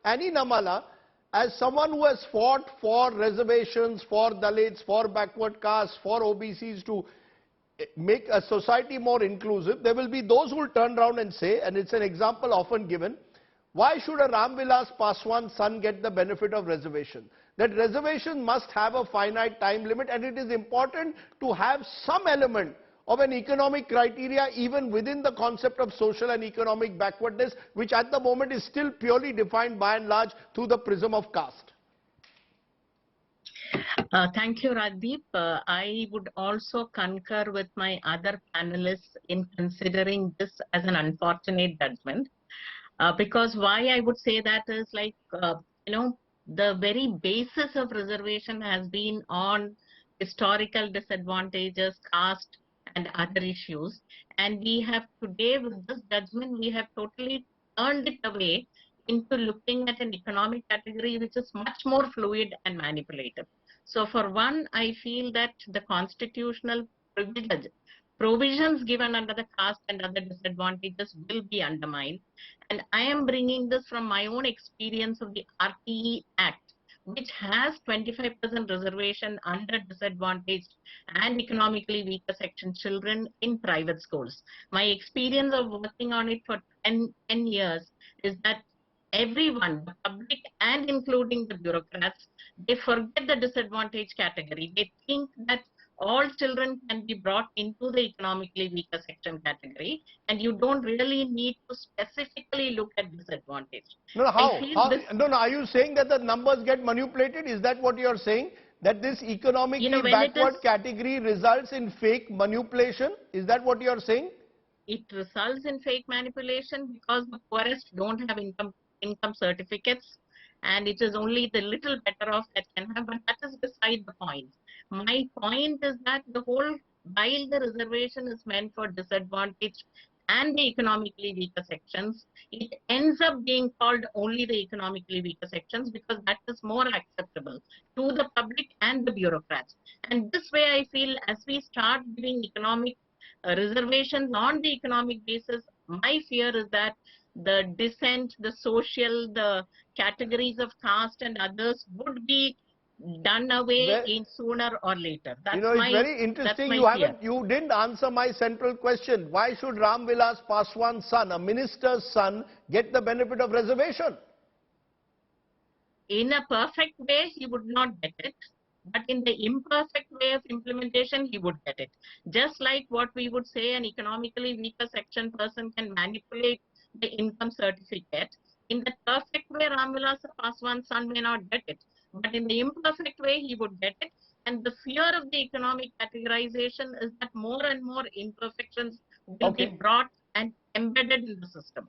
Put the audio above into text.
any Namala, as someone who has fought for reservations, for Dalits, for backward castes, for OBCs to make a society more inclusive, there will be those who will turn around and say, and it's an example often given, why should a Ram Vilas Paswan's son get the benefit of reservation? That reservation must have a finite time limit, and it is important to have some element of an economic criteria even within the concept of social and economic backwardness, which at the moment is still purely defined by and large through the prism of caste. Thank you, Raddeep. I would also concur with my other panelists in considering this as an unfortunate judgment. Because why I would say that is like, the very basis of reservation has been on historical disadvantages, caste, and other issues. And we have today, with this judgment, we have totally turned it away into looking at an economic category which is much more fluid and manipulative. So for one, I feel that the constitutional provisions given under the caste and other disadvantages will be undermined. And I am bringing this from my own experience of the RTE Act, which has 25% reservation under disadvantaged and economically weaker section children in private schools. My experience of working on it for 10 years is that everyone, the public and including the bureaucrats, they forget the disadvantaged category. They think that all children can be brought into the economically weaker section category, and you don't really need to specifically look at disadvantage. No, how? No, are you saying that the numbers get manipulated? Is that what you are saying? That this economically backward category results in fake manipulation? Is that what you are saying? It results in fake manipulation because the poorest don't have income certificates, and it is only the little better off that can have, but that is beside the point. My point is that while the reservation is meant for disadvantaged and the economically weaker sections, it ends up being called only the economically weaker sections because that is more acceptable to the public and the bureaucrats. And this way I feel as we start giving economic reservations on the economic basis, my fear is that the dissent, the social, the categories of caste and others would be done away in sooner or later. That's it's very interesting. You didn't answer my central question. Why should Ram Vilas Paswan's son, a minister's son, get the benefit of reservation? In a perfect way, he would not get it. But in the imperfect way of implementation, he would get it. Just like what we would say an economically weaker section person can manipulate the income certificate. In the perfect way, Ram Vilas Paswan's son may not get it. But in the imperfect way, he would get it. And the fear of the economic categorization is that more and more imperfections will be brought and embedded in the system.